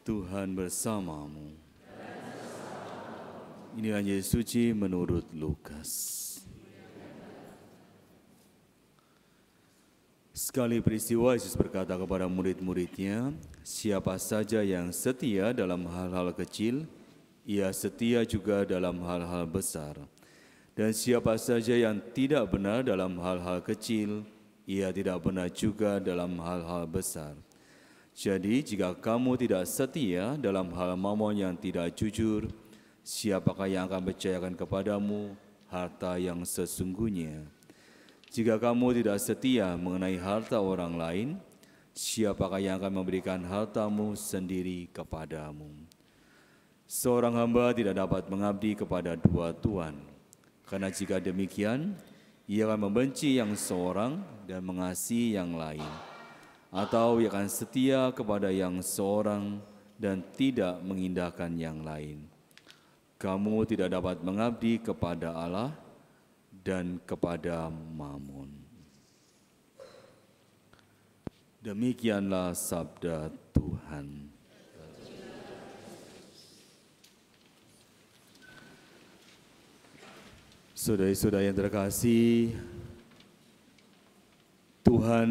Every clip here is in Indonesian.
Tuhan bersamamu. Inilah Injil suci menurut Lukas. Sekali peristiwa Yesus berkata kepada murid-muridnya, siapa saja yang setia dalam hal-hal kecil, ia setia juga dalam hal-hal besar. Dan siapa saja yang tidak benar dalam hal-hal kecil, ia tidak benar juga dalam hal-hal besar. Jadi jika kamu tidak setia dalam hal mamon yang tidak jujur, siapakah yang akan percayakan kepadamu harta yang sesungguhnya? Jika kamu tidak setia mengenai harta orang lain, siapakah yang akan memberikan hartamu sendiri kepadamu? Seorang hamba tidak dapat mengabdi kepada dua tuan, karena jika demikian, ia akan membenci yang seorang dan mengasihi yang lain. Atau ia akan setia kepada yang seorang dan tidak mengindahkan yang lain. Kamu tidak dapat mengabdi kepada Allah dan kepada Mamon. Demikianlah sabda Tuhan. Saudara-saudara yang terkasih, Tuhan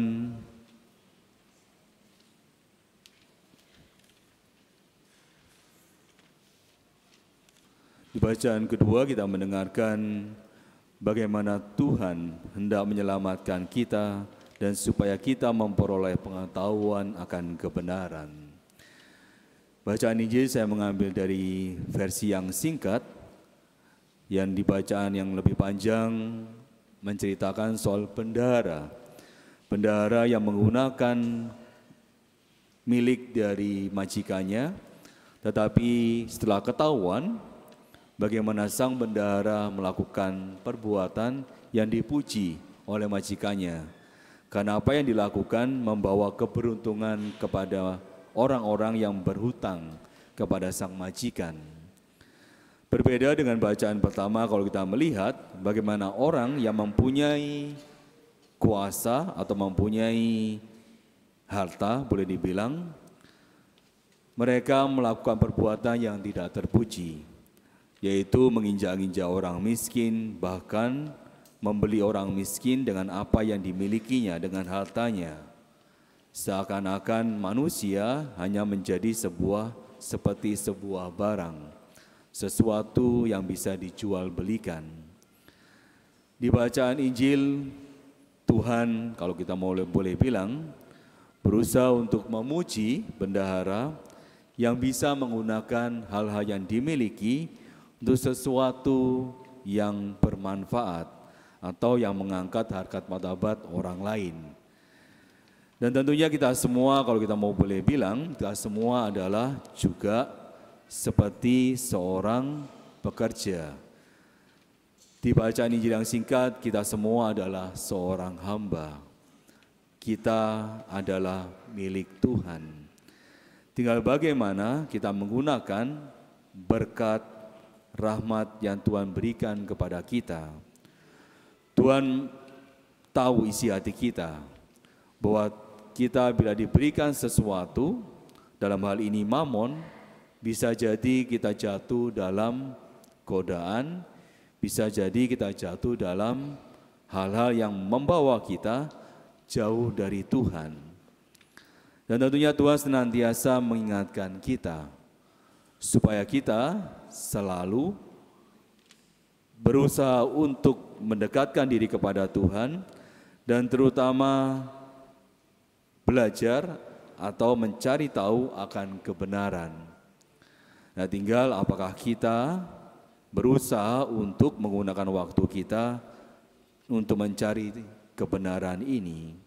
di bacaan kedua kita mendengarkan bagaimana Tuhan hendak menyelamatkan kita dan supaya kita memperoleh pengetahuan akan kebenaran. Bacaan Injil saya mengambil dari versi yang singkat, yang di bacaan yang lebih panjang menceritakan soal bendahara. Bendahara yang menggunakan milik dari majikannya, tetapi setelah ketahuan bagaimana sang bendahara melakukan perbuatan yang dipuji oleh majikannya. Karena apa yang dilakukan membawa keberuntungan kepada orang-orang yang berhutang kepada sang majikan. Berbeda dengan bacaan pertama kalau kita melihat bagaimana orang yang mempunyai kuasa atau mempunyai harta, boleh dibilang, mereka melakukan perbuatan yang tidak terpuji, yaitu menginjak-injak orang miskin, bahkan membeli orang miskin dengan apa yang dimilikinya, dengan hartanya. Seakan-akan manusia hanya menjadi seperti sebuah barang, sesuatu yang bisa dijual belikan. Di bacaan Injil, Tuhan, kalau kita boleh bilang, berusaha untuk memuji bendahara yang bisa menggunakan hal-hal yang dimiliki untuk sesuatu yang bermanfaat atau yang mengangkat harkat martabat orang lain. Dan tentunya kita semua, kalau kita mau boleh bilang, kita semua adalah juga seperti seorang pekerja. Di bacaan Injil yang singkat, kita semua adalah seorang hamba. Kita adalah milik Tuhan. Tinggal bagaimana kita menggunakan berkat rahmat yang Tuhan berikan kepada kita. Tuhan tahu isi hati kita, bahwa kita bila diberikan sesuatu, dalam hal ini mamon, bisa jadi kita jatuh dalam godaan, bisa jadi kita jatuh dalam hal-hal yang membawa kita jauh dari Tuhan. Dan tentunya Tuhan senantiasa mengingatkan kita, supaya kita selalu berusaha untuk mendekatkan diri kepada Tuhan dan terutama belajar atau mencari tahu akan kebenaran. Nah, tinggal apakah kita berusaha untuk menggunakan waktu kita untuk mencari kebenaran ini.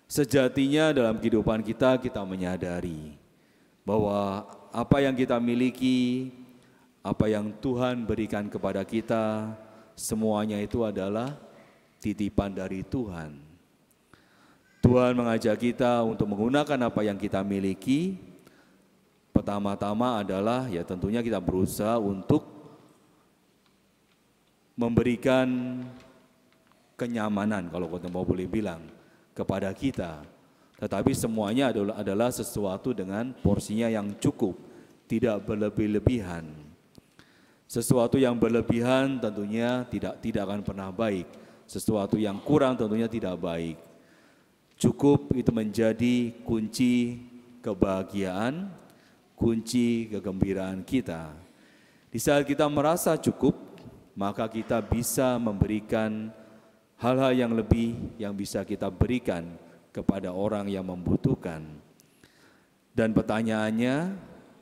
Sejatinya dalam kehidupan kita menyadari bahwa apa yang kita miliki, apa yang Tuhan berikan kepada kita, semuanya itu adalah titipan dari Tuhan. Tuhan mengajak kita untuk menggunakan apa yang kita miliki. Pertama-tama adalah ya tentunya kita berusaha untuk memberikan kenyamanan, kalau kita mau boleh bilang, kepada kita. Tetapi semuanya adalah sesuatu dengan porsinya yang cukup, tidak berlebih-lebihan. Sesuatu yang berlebihan tentunya tidak akan pernah baik. Sesuatu yang kurang tentunya tidak baik. Cukup itu menjadi kunci kebahagiaan, kunci kegembiraan kita. Di saat kita merasa cukup, maka kita bisa memberikan hal-hal yang lebih yang bisa kita berikan kepada orang yang membutuhkan. Dan pertanyaannya,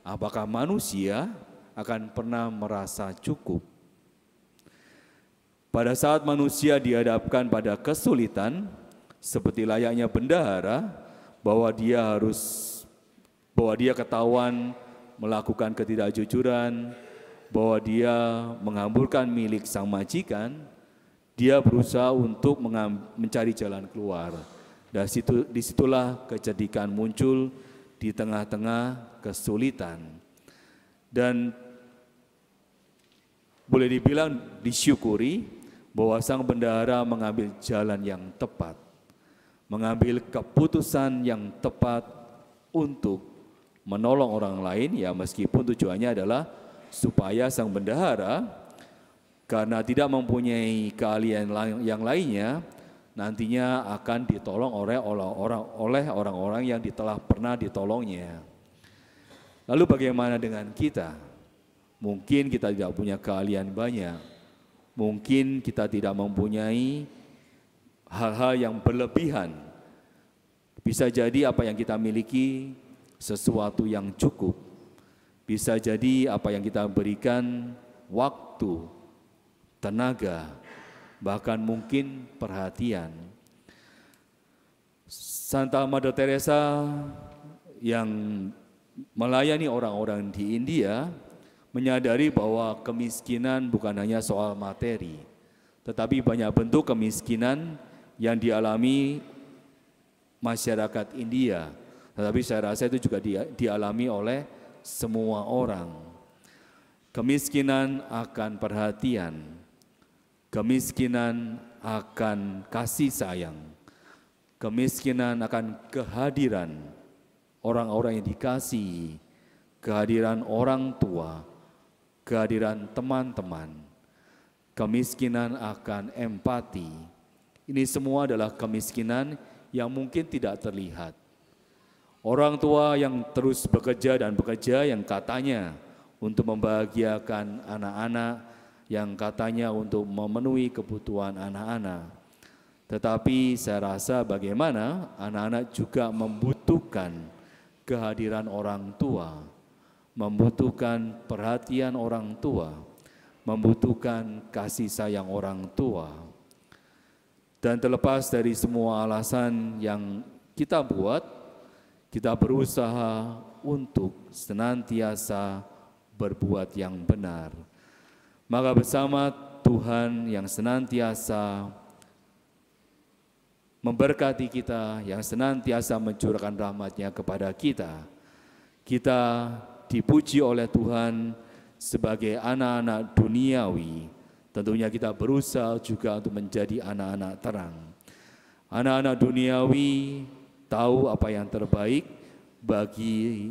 apakah manusia akan pernah merasa cukup? Pada saat manusia dihadapkan pada kesulitan, seperti layaknya bendahara, bahwa dia ketahuan melakukan ketidakjujuran, bahwa dia menghamburkan milik sang majikan, dia berusaha untuk mencari jalan keluar. Dan disitulah kecerdikan muncul di tengah-tengah kesulitan. Dan boleh dibilang disyukuri bahwa sang bendahara mengambil jalan yang tepat, mengambil keputusan yang tepat untuk menolong orang lain, ya meskipun tujuannya adalah supaya sang bendahara karena tidak mempunyai keahlian yang lainnya, nantinya akan ditolong oleh orang-orang yang telah pernah ditolongnya. Lalu bagaimana dengan kita? Mungkin kita tidak punya keahlian banyak, mungkin kita tidak mempunyai hal-hal yang berlebihan. Bisa jadi apa yang kita miliki sesuatu yang cukup. Bisa jadi apa yang kita berikan waktu, tenaga, bahkan mungkin perhatian. Santa Mother Teresa yang melayani orang-orang di India menyadari bahwa kemiskinan bukan hanya soal materi, tetapi banyak bentuk kemiskinan yang dialami masyarakat India. Tetapi saya rasa itu juga dialami oleh semua orang. Kemiskinan akan perhatian, kemiskinan akan kasih sayang, kemiskinan akan kehadiran orang-orang yang dikasihi, kehadiran orang tua, kehadiran teman-teman. Kemiskinan akan empati. Ini semua adalah kemiskinan yang mungkin tidak terlihat. Orang tua yang terus bekerja dan bekerja, yang katanya untuk membahagiakan anak-anak, yang katanya untuk memenuhi kebutuhan anak-anak. Tetapi saya rasa bagaimana anak-anak juga membutuhkan kehadiran orang tua, membutuhkan perhatian orang tua, membutuhkan kasih sayang orang tua. Dan terlepas dari semua alasan yang kita buat, kita berusaha untuk senantiasa berbuat yang benar. Maka bersama Tuhan yang senantiasa memberkati kita, yang senantiasa mencurahkan rahmat-Nya kepada kita, kita dipuji oleh Tuhan sebagai anak-anak duniawi. Tentunya kita berusaha juga untuk menjadi anak-anak terang. Anak-anak duniawi tahu apa yang terbaik bagi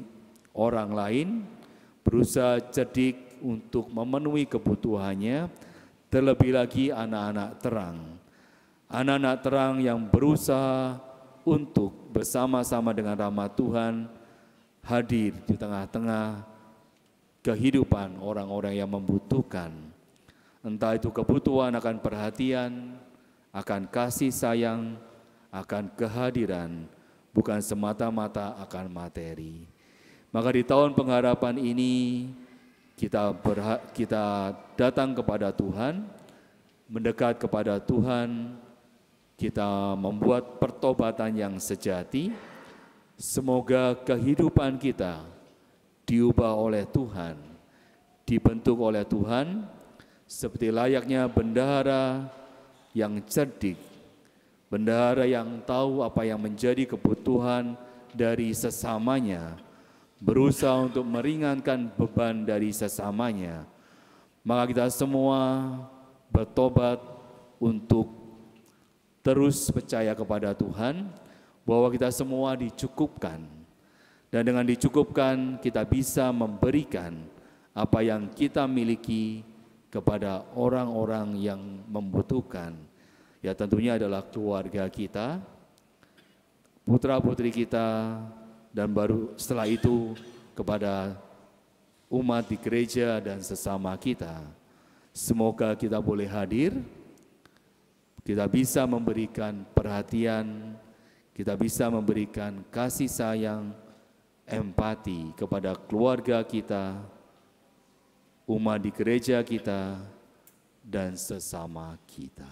orang lain, berusaha cerdik untuk memenuhi kebutuhannya, terlebih lagi anak-anak terang. Anak-anak terang yang berusaha untuk bersama-sama dengan rahmat Tuhan hadir di tengah-tengah kehidupan orang-orang yang membutuhkan. Entah itu kebutuhan akan perhatian, akan kasih sayang, akan kehadiran, bukan semata-mata akan materi. Maka di tahun pengharapan ini kita datang kepada Tuhan, mendekat kepada Tuhan, kita membuat pertobatan yang sejati. Semoga kehidupan kita diubah oleh Tuhan, dibentuk oleh Tuhan, seperti layaknya bendahara yang cerdik, bendahara yang tahu apa yang menjadi kebutuhan dari sesamanya, berusaha untuk meringankan beban dari sesamanya. Maka kita semua bertobat untuk terus percaya kepada Tuhan, bahwa kita semua dicukupkan. Dan dengan dicukupkan kita bisa memberikan apa yang kita miliki kepada orang-orang yang membutuhkan. Ya tentunya adalah keluarga kita, putra-putri kita, dan baru setelah itu kepada umat di gereja dan sesama kita. Semoga kita boleh hadir, kita bisa memberikan perhatian, kita bisa memberikan kasih sayang, empati kepada keluarga kita, umat di gereja kita, dan sesama kita.